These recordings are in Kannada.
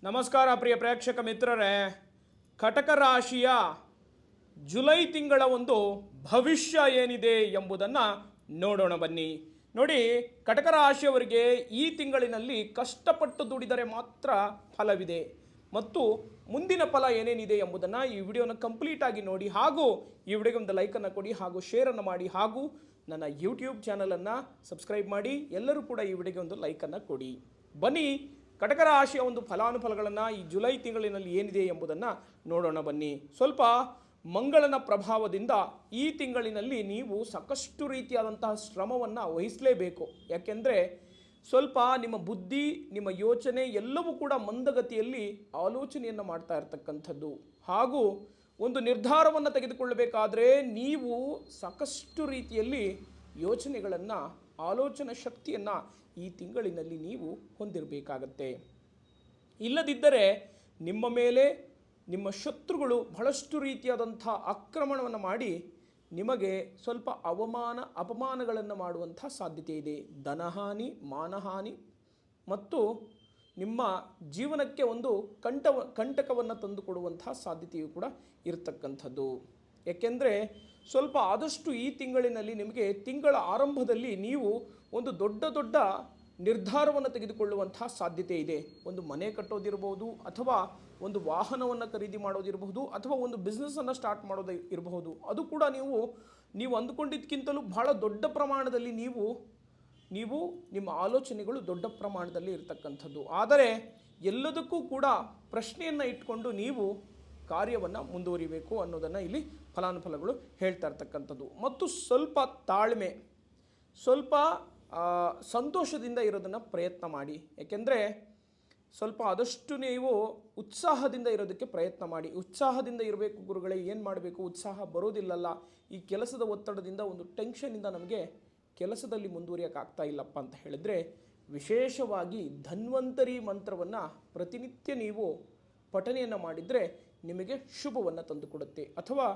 ನಮಸ್ಕಾರ ಪ್ರಿಯ ಪ್ರೇಕ್ಷಕ ಮಿತ್ರರೇ, ಕಟಕ ರಾಶಿಯ ಜುಲೈ ತಿಂಗಳ ಒಂದು ಭವಿಷ್ಯ ಏನಿದೆ ಎಂಬುದನ್ನು ನೋಡೋಣ ಬನ್ನಿ. ನೋಡಿ, ಕಟಕ ರಾಶಿಯವರಿಗೆ ಈ ತಿಂಗಳಿನಲ್ಲಿ ಕಷ್ಟಪಟ್ಟು ದುಡಿದರೆ ಮಾತ್ರ ಫಲವಿದೆ ಮತ್ತು ಮುಂದಿನ ಫಲ ಏನೇನಿದೆ ಎಂಬುದನ್ನು ಈ ವಿಡಿಯೋನ ಕಂಪ್ಲೀಟ್ ಆಗಿ ನೋಡಿ, ಹಾಗೂ ಈ ವಿಡಿಯೋಗೆ ಒಂದು ಲೈಕನ್ನು ಕೊಡಿ, ಹಾಗೂ ಶೇರನ್ನು ಮಾಡಿ, ಹಾಗೂ ನನ್ನ ಯೂಟ್ಯೂಬ್ ಚಾನಲನ್ನು ಸಬ್ಸ್ಕ್ರೈಬ್ ಮಾಡಿ. ಎಲ್ಲರೂ ಕೂಡ ಈ ವಿಡಿಯೋಗೆ ಒಂದು ಲೈಕನ್ನು ಕೊಡಿ. ಬನ್ನಿ, ಕಟಕ ರಾಶಿಯ ಒಂದು ಫಲಾನುಫಲಗಳನ್ನು ಈ ಜುಲೈ ತಿಂಗಳಿನಲ್ಲಿ ಏನಿದೆ ಎಂಬುದನ್ನು ನೋಡೋಣ ಬನ್ನಿ. ಸ್ವಲ್ಪ ಮಂಗಳನ ಪ್ರಭಾವದಿಂದ ಈ ತಿಂಗಳಿನಲ್ಲಿ ನೀವು ಸಾಕಷ್ಟು ರೀತಿಯಾದಂತಹ ಶ್ರಮವನ್ನು ವಹಿಸಲೇಬೇಕು. ಯಾಕೆಂದರೆ ಸ್ವಲ್ಪ ನಿಮ್ಮ ಬುದ್ಧಿ, ನಿಮ್ಮ ಯೋಚನೆ ಎಲ್ಲವೂ ಕೂಡ ಮಂದಗತಿಯಲ್ಲಿ ಆಲೋಚನೆಯನ್ನು ಮಾಡ್ತಾ ಇರತಕ್ಕಂಥದ್ದು, ಹಾಗೂ ಒಂದು ನಿರ್ಧಾರವನ್ನು ತೆಗೆದುಕೊಳ್ಳಬೇಕಾದ್ರೆ ನೀವು ಸಾಕಷ್ಟು ರೀತಿಯಲ್ಲಿ ಯೋಚನೆಗಳನ್ನು, ಆಲೋಚನಾ ಶಕ್ತಿಯನ್ನು ಈ ತಿಂಗಳಿನಲ್ಲಿ ನೀವು ಹೊಂದಿರಬೇಕಾಗತ್ತೆ. ಇಲ್ಲದಿದ್ದರೆ ನಿಮ್ಮ ಮೇಲೆ ನಿಮ್ಮ ಶತ್ರುಗಳು ಬಹಳಷ್ಟು ರೀತಿಯಾದಂಥ ಆಕ್ರಮಣವನ್ನು ಮಾಡಿ ನಿಮಗೆ ಸ್ವಲ್ಪ ಅಪಮಾನಗಳನ್ನು ಮಾಡುವಂಥ ಸಾಧ್ಯತೆ ಇದೆ. ಧನಹಾನಿ, ಮಾನಹಾನಿ ಮತ್ತು ನಿಮ್ಮ ಜೀವನಕ್ಕೆ ಒಂದು ಕಂಟಕವನ್ನು ತಂದುಕೊಡುವಂಥ ಸಾಧ್ಯತೆಯೂ ಕೂಡ ಇರತಕ್ಕಂಥದ್ದು. ಏಕೆಂದರೆ ಸ್ವಲ್ಪ ಆದಷ್ಟು ಈ ತಿಂಗಳಿನಲ್ಲಿ ನಿಮಗೆ ತಿಂಗಳ ಆರಂಭದಲ್ಲಿ ನೀವು ಒಂದು ದೊಡ್ಡ ನಿರ್ಧಾರವನ್ನು ತೆಗೆದುಕೊಳ್ಳುವಂಥ ಸಾಧ್ಯತೆ ಇದೆ. ಒಂದು ಮನೆ ಕಟ್ಟೋದಿರಬಹುದು, ಅಥವಾ ಒಂದು ವಾಹನವನ್ನು ಖರೀದಿ ಮಾಡೋದಿರಬಹುದು, ಅಥವಾ ಒಂದು ಬಿಸ್ನೆಸ್ಸನ್ನು ಸ್ಟಾರ್ಟ್ ಮಾಡೋದು ಇರಬಹುದು. ಅದು ಕೂಡ ನೀವು ಅಂದುಕೊಂಡಿದ್ದಕ್ಕಿಂತಲೂ ಬಹಳ ದೊಡ್ಡ ಪ್ರಮಾಣದಲ್ಲಿ ನೀವು ನಿಮ್ಮ ಆಲೋಚನೆಗಳು ದೊಡ್ಡ ಪ್ರಮಾಣದಲ್ಲಿ ಇರತಕ್ಕಂಥದ್ದು. ಆದರೆ ಎಲ್ಲದಕ್ಕೂ ಕೂಡ ಪ್ರಶ್ನೆಯನ್ನು ಇಟ್ಕೊಂಡು ನೀವು ಕಾರ್ಯವನ್ನು ಮುಂದುವರಿಬೇಕು ಅನ್ನೋದನ್ನು ಇಲ್ಲಿ ಫಲಾನುಫಲಗಳು ಹೇಳ್ತಾ ಇರ್ತಕ್ಕಂಥದ್ದು. ಮತ್ತು ಸ್ವಲ್ಪ ತಾಳ್ಮೆ, ಸ್ವಲ್ಪ ಸಂತೋಷದಿಂದ ಇರೋದನ್ನು ಪ್ರಯತ್ನ ಮಾಡಿ. ಏಕೆಂದರೆ ಸ್ವಲ್ಪ ಆದಷ್ಟು ನೀವು ಉತ್ಸಾಹದಿಂದ ಇರೋದಕ್ಕೆ ಪ್ರಯತ್ನ ಮಾಡಿ. ಉತ್ಸಾಹದಿಂದ ಇರಬೇಕು ಗುರುಗಳೇ, ಏನು ಮಾಡಬೇಕು, ಉತ್ಸಾಹ ಬರೋದಿಲ್ಲಲ್ಲ, ಈ ಕೆಲಸದ ಒತ್ತಡದಿಂದ, ಒಂದು ಟೆನ್ಷನಿಂದ ನಮಗೆ ಕೆಲಸದಲ್ಲಿ ಮುಂದುವರಿಯೋಕ್ಕಾಗ್ತಾ ಇಲ್ಲಪ್ಪ ಅಂತ ಹೇಳಿದ್ರೆ, ವಿಶೇಷವಾಗಿ ಧನ್ವಂತರಿ ಮಂತ್ರವನ್ನು ಪ್ರತಿನಿತ್ಯ ನೀವು ಪಠನೆಯನ್ನು ಮಾಡಿದರೆ ನಿಮಗೆ ಶುಭವನ್ನು ತಂದುಕೊಡುತ್ತೆ. ಅಥವಾ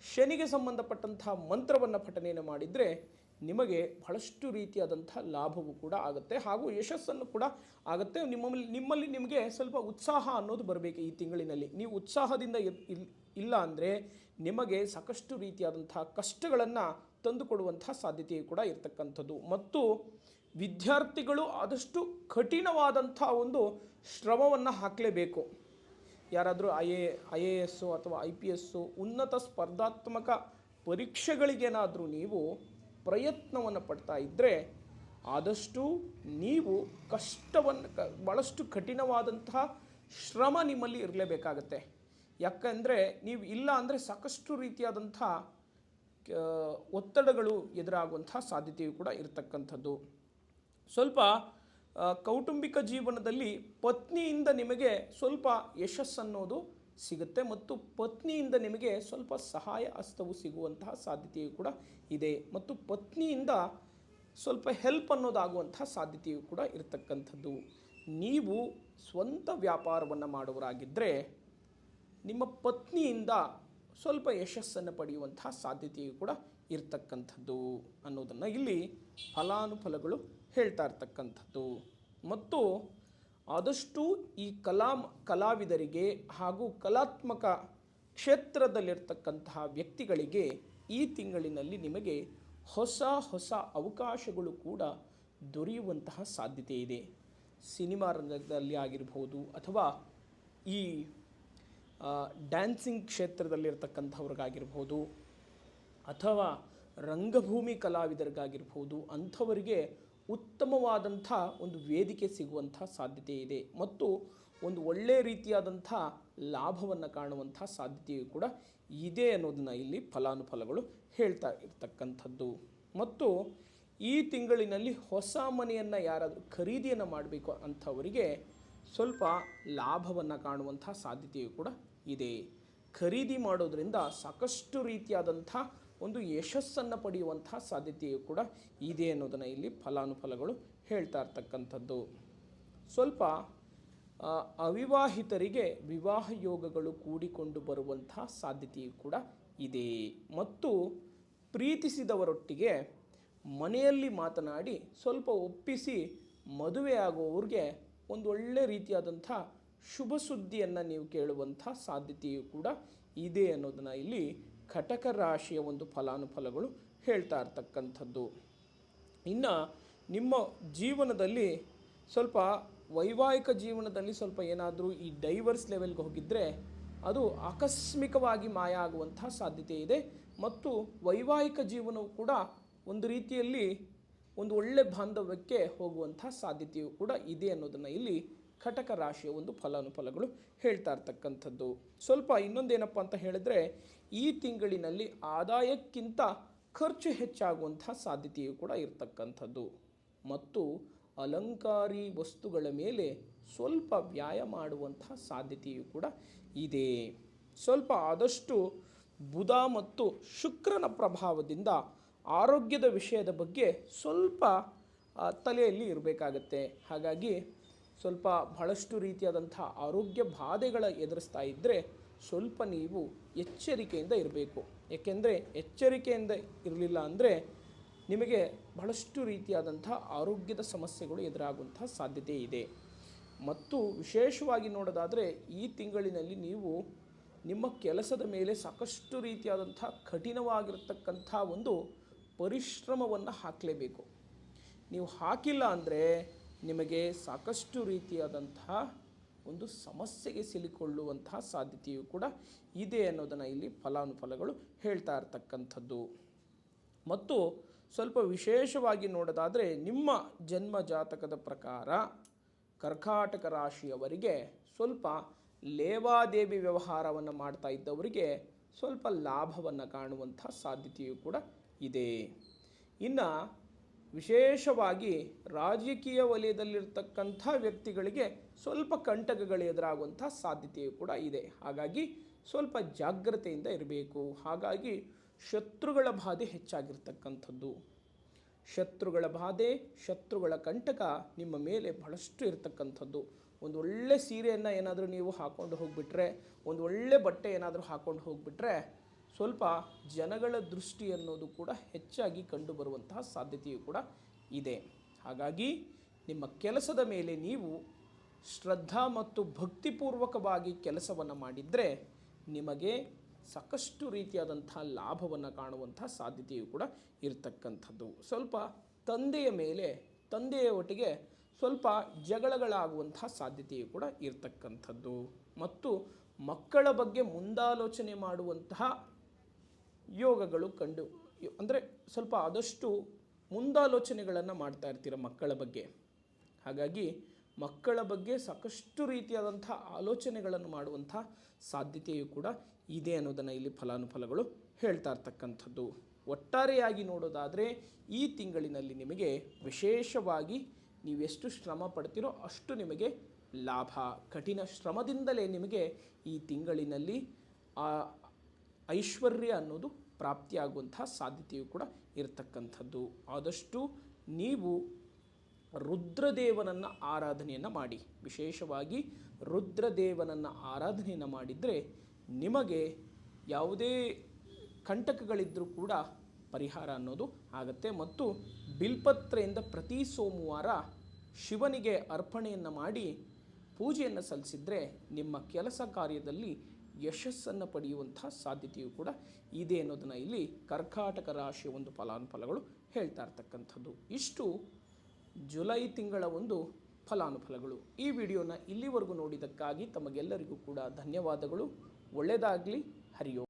ಶನಿಗೆ ಸಂಬಂಧಪಟ್ಟಂಥ ಮಂತ್ರವನ್ನು ಪಠನೆಯನ್ನು ಮಾಡಿದರೆ ನಿಮಗೆ ಬಹಳಷ್ಟು ರೀತಿಯಾದಂಥ ಲಾಭವೂ ಕೂಡ ಆಗುತ್ತೆ, ಹಾಗೂ ಯಶಸ್ಸನ್ನು ಕೂಡ ಆಗುತ್ತೆ. ನಿಮ್ಮಲ್ಲಿ ನಿಮಗೆ ಸ್ವಲ್ಪ ಉತ್ಸಾಹ ಅನ್ನೋದು ಬರಬೇಕು ಈ ತಿಂಗಳಿನಲ್ಲಿ. ನೀವು ಉತ್ಸಾಹದಿಂದ ಇಲ್ಲ ಅಂದರೆ ನಿಮಗೆ ಸಾಕಷ್ಟು ರೀತಿಯಾದಂಥ ಕಷ್ಟಗಳನ್ನು ತಂದುಕೊಡುವಂಥ ಸಾಧ್ಯತೆಯೂ ಕೂಡ ಇರತಕ್ಕಂಥದ್ದು. ಮತ್ತು ವಿದ್ಯಾರ್ಥಿಗಳು ಆದಷ್ಟು ಕಠಿಣವಾದಂಥ ಒಂದು ಶ್ರಮವನ್ನು ಹಾಕಲೇಬೇಕು. ಯಾರಾದರೂ IAS ಅಥವಾ IPS ಉನ್ನತ ಸ್ಪರ್ಧಾತ್ಮಕ ಪರೀಕ್ಷೆಗಳಿಗೇನಾದರೂ ನೀವು ಪ್ರಯತ್ನವನ್ನು ಪಡ್ತಾ ಇದ್ದರೆ ಆದಷ್ಟು ನೀವು ಭಾಳಷ್ಟು ಕಠಿಣವಾದಂತಹ ಶ್ರಮ ನಿಮ್ಮಲ್ಲಿ ಇರಲೇಬೇಕಾಗತ್ತೆ. ಯಾಕೆಂದರೆ ನೀವು ಇಲ್ಲ ಅಂದರೆ ಸಾಕಷ್ಟು ರೀತಿಯಾದಂಥ ಒತ್ತಡಗಳು ಎದುರಾಗುವಂಥ ಸಾಧ್ಯತೆಯೂ ಕೂಡ ಇರತಕ್ಕಂಥದ್ದು. ಸ್ವಲ್ಪ ಕೌಟುಂಬಿಕ ಜೀವನದಲ್ಲಿ ಪತ್ನಿಯಿಂದ ನಿಮಗೆ ಸ್ವಲ್ಪ ಯಶಸ್ಸನ್ನೋದು ಸಿಗುತ್ತೆ, ಮತ್ತು ಪತ್ನಿಯಿಂದ ನಿಮಗೆ ಸ್ವಲ್ಪ ಸಹಾಯ ಹಸ್ತವು ಸಿಗುವಂತಹ ಸಾಧ್ಯತೆಯೂ ಕೂಡ ಇದೆ. ಮತ್ತು ಪತ್ನಿಯಿಂದ ಸ್ವಲ್ಪ ಹೆಲ್ಪ್ ಅನ್ನೋದಾಗುವಂತಹ ಸಾಧ್ಯತೆಯೂ ಕೂಡ ಇರತಕ್ಕಂಥದ್ದು. ನೀವು ಸ್ವಂತ ವ್ಯಾಪಾರವನ್ನು ಮಾಡುವರಾಗಿದ್ದರೆ ನಿಮ್ಮ ಪತ್ನಿಯಿಂದ ಸ್ವಲ್ಪ ಯಶಸ್ಸನ್ನು ಪಡೆಯುವಂಥ ಸಾಧ್ಯತೆಯೂ ಕೂಡ ಇರತಕ್ಕಂಥದ್ದು ಅನ್ನೋದನ್ನು ಇಲ್ಲಿ ಫಲಾನುಫಲಗಳು ಹೇಳ್ತಾ ಇರ್ತಕ್ಕಂಥದ್ದು. ಮತ್ತು ಆದಷ್ಟು ಈ ಕಲಾವಿದರಿಗೆ ಹಾಗೂ ಕಲಾತ್ಮಕ ಕ್ಷೇತ್ರದಲ್ಲಿರ್ತಕ್ಕಂತಹ ವ್ಯಕ್ತಿಗಳಿಗೆ ಈ ತಿಂಗಳಿನಲ್ಲಿ ನಿಮಗೆ ಹೊಸ ಅವಕಾಶಗಳು ಕೂಡ ದೊರೆಯುವಂತಹ ಸಾಧ್ಯತೆ ಇದೆ. ಸಿನಿಮಾ ರಂಗದಲ್ಲಿ ಆಗಿರ್ಬೋದು, ಅಥವಾ ಈ ಡ್ಯಾನ್ಸಿಂಗ್ ಕ್ಷೇತ್ರದಲ್ಲಿರ್ತಕ್ಕಂಥವ್ರಿಗಾಗಿರ್ಬೋದು, ಅಥವಾ ರಂಗಭೂಮಿ ಕಲಾವಿದರಿಗಾಗಿರ್ಬೋದು, ಅಂಥವರಿಗೆ ಉತ್ತಮವಾದಂಥ ಒಂದು ವೇದಿಕೆ ಸಿಗುವಂಥ ಸಾಧ್ಯತೆ ಇದೆ. ಮತ್ತು ಒಂದು ಒಳ್ಳೆಯ ರೀತಿಯಾದಂಥ ಲಾಭವನ್ನು ಕಾಣುವಂಥ ಸಾಧ್ಯತೆಯೂ ಕೂಡ ಇದೆ ಅನ್ನೋದನ್ನು ಇಲ್ಲಿ ಫಲಾನುಫಲಗಳು ಹೇಳ್ತಾ ಇರ್ತಕ್ಕಂಥದ್ದು. ಮತ್ತು ಈ ತಿಂಗಳಿನಲ್ಲಿ ಹೊಸ ಮನೆಯನ್ನು ಯಾರಾದರೂ ಖರೀದಿಯನ್ನು ಮಾಡಬೇಕು ಅಂಥವರಿಗೆ ಸ್ವಲ್ಪ ಲಾಭವನ್ನು ಕಾಣುವಂಥ ಸಾಧ್ಯತೆಯೂ ಕೂಡ ಇದೆ. ಖರೀದಿ ಮಾಡೋದರಿಂದ ಸಾಕಷ್ಟು ರೀತಿಯಾದಂಥ ಒಂದು ಯಶಸ್ಸನ್ನು ಪಡೆಯುವಂಥ ಸಾಧ್ಯತೆಯೂ ಕೂಡ ಇದೆ ಅನ್ನೋದನ್ನು ಇಲ್ಲಿ ಫಲಾನುಫಲಗಳು ಹೇಳ್ತಾ ಇರ್ತಕ್ಕಂಥದ್ದು. ಸ್ವಲ್ಪ ಅವಿವಾಹಿತರಿಗೆ ವಿವಾಹ ಯೋಗಗಳು ಕೂಡಿಕೊಂಡು ಬರುವಂಥ ಸಾಧ್ಯತೆಯೂ ಕೂಡ ಇದೆ. ಮತ್ತು ಪ್ರೀತಿಸಿದವರೊಟ್ಟಿಗೆ ಮನೆಯಲ್ಲಿ ಮಾತನಾಡಿ ಸ್ವಲ್ಪ ಒಪ್ಪಿಸಿ ಮದುವೆಯಾಗುವವ್ರಿಗೆ ಒಂದು ಒಳ್ಳೆ ರೀತಿಯಾದಂಥ ಶುಭ ಸುದ್ದಿಯನ್ನು ನೀವು ಕೇಳುವಂಥ ಸಾಧ್ಯತೆಯೂ ಕೂಡ ಇದೆ ಅನ್ನೋದನ್ನು ಇಲ್ಲಿ ಕಟಕ ರಾಶಿಯ ಒಂದು ಫಲಾನುಫಲಗಳು ಹೇಳ್ತಾ ಇರ್ತಕ್ಕಂಥದ್ದು. ಇನ್ನು ನಿಮ್ಮ ಜೀವನದಲ್ಲಿ ಸ್ವಲ್ಪ ವೈವಾಹಿಕ ಜೀವನದಲ್ಲಿ ಸ್ವಲ್ಪ ಏನಾದರೂ ಈ ಡೈವರ್ಸ್ ಲೆವೆಲ್ಗೆ ಹೋಗಿದ್ದರೆ ಅದು ಆಕಸ್ಮಿಕವಾಗಿ ಮಾಯ ಆಗುವಂಥ ಸಾಧ್ಯತೆ ಇದೆ. ಮತ್ತು ವೈವಾಹಿಕ ಜೀವನವು ಕೂಡ ಒಂದು ರೀತಿಯಲ್ಲಿ ಒಂದು ಒಳ್ಳೆ ಬಾಂಧವ್ಯಕ್ಕೆ ಹೋಗುವಂಥ ಸಾಧ್ಯತೆಯು ಕೂಡ ಇದೆ ಅನ್ನೋದನ್ನು ಇಲ್ಲಿ ಕಟಕ ರಾಶಿಯ ಒಂದು ಫಲಾನುಫಲಗಳು ಹೇಳ್ತಾ ಇರ್ತಕ್ಕಂಥದ್ದು. ಸ್ವಲ್ಪ ಇನ್ನೊಂದೇನಪ್ಪ ಅಂತ ಹೇಳಿದ್ರೆ, ಈ ತಿಂಗಳಿನಲ್ಲಿ ಆದಾಯಕ್ಕಿಂತ ಖರ್ಚು ಹೆಚ್ಚಾಗುವಂಥ ಸಾಧ್ಯತೆಯು ಕೂಡ ಇರತಕ್ಕಂಥದ್ದು. ಮತ್ತು ಅಲಂಕಾರಿ ವಸ್ತುಗಳ ಮೇಲೆ ಸ್ವಲ್ಪ ವ್ಯಯ ಮಾಡುವಂಥ ಸಾಧ್ಯತೆಯು ಕೂಡ ಇದೆ. ಸ್ವಲ್ಪ ಆದಷ್ಟು ಬುಧ ಮತ್ತು ಶುಕ್ರನ ಪ್ರಭಾವದಿಂದ ಆರೋಗ್ಯದ ವಿಷಯದ ಬಗ್ಗೆ ಸ್ವಲ್ಪ ತಲೆಯಲ್ಲಿ ಇರಬೇಕಾಗತ್ತೆ. ಹಾಗಾಗಿ ಸ್ವಲ್ಪ ಬಹಳಷ್ಟು ರೀತಿಯಾದಂಥ ಆರೋಗ್ಯ ಬಾಧೆಗಳ ಎದುರಿಸ್ತಾ ಇದ್ದರೆ ಸ್ವಲ್ಪ ನೀವು ಎಚ್ಚರಿಕೆಯಿಂದ ಇರಬೇಕು. ಏಕೆಂದರೆ ಎಚ್ಚರಿಕೆಯಿಂದ ಇರಲಿಲ್ಲ ಅಂದರೆ ನಿಮಗೆ ಬಹಳಷ್ಟು ರೀತಿಯಾದಂಥ ಆರೋಗ್ಯದ ಸಮಸ್ಯೆಗಳು ಎದುರಾಗುವಂಥ ಸಾಧ್ಯತೆ ಇದೆ. ಮತ್ತು ವಿಶೇಷವಾಗಿ ನೋಡೋದಾದರೆ ಈ ತಿಂಗಳಿನಲ್ಲಿ ನೀವು ನಿಮ್ಮ ಕೆಲಸದ ಮೇಲೆ ಸಾಕಷ್ಟು ರೀತಿಯಾದಂಥ ಕಠಿಣವಾಗಿರತಕ್ಕಂಥ ಒಂದು ಪರಿಶ್ರಮವನ್ನು ಹಾಕಲೇಬೇಕು. ನೀವು ಹಾಕಿಲ್ಲ ಅಂದರೆ ನಿಮಗೆ ಸಾಕಷ್ಟು ರೀತಿಯಾದಂತಹ ಒಂದು ಸಮಸ್ಯೆಗೆ ಸಿಲುಕೊಳ್ಳುವಂತಹ ಸಾಧ್ಯತೆಯು ಕೂಡ ಇದೆ ಅನ್ನೋದನ್ನು ಇಲ್ಲಿ ಫಲಾನುಫಲಗಳು ಹೇಳ್ತಾ ಇರ್ತಕ್ಕಂಥದ್ದು. ಮತ್ತು ಸ್ವಲ್ಪ ವಿಶೇಷವಾಗಿ ನೋಡೋದಾದರೆ ನಿಮ್ಮ ಜನ್ಮ ಜಾತಕದ ಪ್ರಕಾರ ಕರ್ಕಾಟಕ ರಾಶಿಯವರಿಗೆ ಸ್ವಲ್ಪ ಲೇವಾದೇವಿ ವ್ಯವಹಾರವನ್ನು ಮಾಡ್ತಾ ಇದ್ದವರಿಗೆ ಸ್ವಲ್ಪ ಲಾಭವನ್ನು ಕಾಣುವಂಥ ಸಾಧ್ಯತೆಯು ಕೂಡ ಇದೆ. ಇನ್ನು ವಿಶೇಷವಾಗಿ ರಾಜಕೀಯ ವಲಯದಲ್ಲಿರ್ತಕ್ಕಂಥ ವ್ಯಕ್ತಿಗಳಿಗೆ ಸ್ವಲ್ಪ ಕಂಟಕಗಳು ಎದುರಾಗುವಂಥ ಸಾಧ್ಯತೆಯು ಕೂಡ ಇದೆ. ಹಾಗಾಗಿ ಸ್ವಲ್ಪ ಜಾಗ್ರತೆಯಿಂದ ಇರಬೇಕು. ಹಾಗಾಗಿ ಶತ್ರುಗಳ ಬಾಧೆ ಹೆಚ್ಚಾಗಿರ್ತಕ್ಕಂಥದ್ದು. ಶತ್ರುಗಳ ಬಾಧೆ, ಶತ್ರುಗಳ ಕಂಟಕ ನಿಮ್ಮ ಮೇಲೆ ಬಹಳಷ್ಟು ಇರತಕ್ಕಂಥದ್ದು. ಒಂದು ಒಳ್ಳೆ ಸೀರೆಯನ್ನು ಏನಾದರೂ ನೀವು ಹಾಕ್ಕೊಂಡು ಹೋಗಿಬಿಟ್ರೆ, ಒಂದು ಒಳ್ಳೆ ಬಟ್ಟೆ ಏನಾದರೂ ಹಾಕ್ಕೊಂಡು ಹೋಗಿಬಿಟ್ರೆ ಸ್ವಲ್ಪ ಜನಗಳ ದೃಷ್ಟಿ ಅನ್ನೋದು ಕೂಡ ಹೆಚ್ಚಾಗಿ ಕಂಡುಬರುವಂತಹ ಸಾಧ್ಯತೆಯು ಕೂಡ ಇದೆ. ಹಾಗಾಗಿ ನಿಮ್ಮ ಕೆಲಸದ ಮೇಲೆ ನೀವು ಶ್ರದ್ಧಾ ಮತ್ತು ಭಕ್ತಿಪೂರ್ವಕವಾಗಿ ಕೆಲಸವನ್ನು ಮಾಡಿದರೆ ನಿಮಗೆ ಸಾಕಷ್ಟು ರೀತಿಯಾದಂಥ ಲಾಭವನ್ನು ಕಾಣುವಂಥ ಸಾಧ್ಯತೆಯು ಕೂಡ ಇರತಕ್ಕಂಥದ್ದು. ಸ್ವಲ್ಪ ತಂದೆಯ ಒಟ್ಟಿಗೆ ಸ್ವಲ್ಪ ಜಗಳಗಳಾಗುವಂಥ ಸಾಧ್ಯತೆಯು ಕೂಡ ಇರತಕ್ಕಂಥದ್ದು. ಮತ್ತು ಮಕ್ಕಳ ಬಗ್ಗೆ ಮುಂದಾಲೋಚನೆ ಮಾಡುವಂತಹ ಯೋಗಗಳು ಅಂದರೆ ಸ್ವಲ್ಪ ಆದಷ್ಟು ಮುಂದಾಲೋಚನೆಗಳನ್ನು ಮಾಡ್ತಾ ಇರ್ತೀರ ಮಕ್ಕಳ ಬಗ್ಗೆ. ಹಾಗಾಗಿ ಮಕ್ಕಳ ಬಗ್ಗೆ ಸಾಕಷ್ಟು ರೀತಿಯಾದಂಥ ಆಲೋಚನೆಗಳನ್ನು ಮಾಡುವಂಥ ಸಾಧ್ಯತೆಯು ಕೂಡ ಇದೆ ಅನ್ನೋದನ್ನು ಇಲ್ಲಿ ಫಲಾನುಫಲಗಳು ಹೇಳ್ತಾ ಇರ್ತಕ್ಕಂಥದ್ದು. ಒಟ್ಟಾರೆಯಾಗಿ ನೋಡೋದಾದರೆ ಈ ತಿಂಗಳಿನಲ್ಲಿ ನಿಮಗೆ ವಿಶೇಷವಾಗಿ ನೀವೆಷ್ಟು ಶ್ರಮ ಪಡ್ತೀರೋ ಅಷ್ಟು ನಿಮಗೆ ಲಾಭ. ಕಠಿಣ ಶ್ರಮದಿಂದಲೇ ನಿಮಗೆ ಈ ತಿಂಗಳಿನಲ್ಲಿ ಐಶ್ವರ್ಯ ಅನ್ನೋದು ಪ್ರಾಪ್ತಿಯಾಗುವಂಥ ಸಾಧ್ಯತೆಯು ಕೂಡ ಇರತಕ್ಕಂಥದ್ದು. ಆದಷ್ಟು ನೀವು ರುದ್ರದೇವನನ್ನು ಆರಾಧನೆಯನ್ನು ಮಾಡಿ. ವಿಶೇಷವಾಗಿ ರುದ್ರದೇವನನ್ನು ಆರಾಧನೆಯನ್ನು ಮಾಡಿದರೆ ನಿಮಗೆ ಯಾವುದೇ ಕಂಟಕಗಳಿದ್ದರೂ ಕೂಡ ಪರಿಹಾರ ಅನ್ನೋದು ಆಗುತ್ತೆ. ಮತ್ತು ಬಿಲ್ಪತ್ರೆಯಿಂದ ಪ್ರತಿ ಸೋಮವಾರ ಶಿವನಿಗೆ ಅರ್ಪಣೆಯನ್ನು ಮಾಡಿ ಪೂಜೆಯನ್ನು ಸಲ್ಲಿಸಿದರೆ ನಿಮ್ಮ ಕೆಲಸ ಕಾರ್ಯದಲ್ಲಿ ಯಶಸ್ಸನ್ನು ಪಡೆಯುವಂಥ ಸಾಧ್ಯತೆಯು ಕೂಡ ಇದೆ ಅನ್ನೋದನ್ನು ಇಲ್ಲಿ ಕರ್ಕಾಟಕ ರಾಶಿಯ ಒಂದು ಫಲಾನುಫಲಗಳು ಹೇಳ್ತಾ ಇರ್ತಕ್ಕಂಥದ್ದು. ಇಷ್ಟು ಜುಲೈ ತಿಂಗಳ ಒಂದು ಫಲಾನುಫಲಗಳು. ಈ ವಿಡಿಯೋನ ಇಲ್ಲಿವರೆಗೂ ನೋಡಿದ್ದಕ್ಕಾಗಿ ತಮಗೆಲ್ಲರಿಗೂ ಕೂಡ ಧನ್ಯವಾದಗಳು. ಒಳ್ಳೆಯದಾಗಲಿ. ಹರಿ ಓಂ.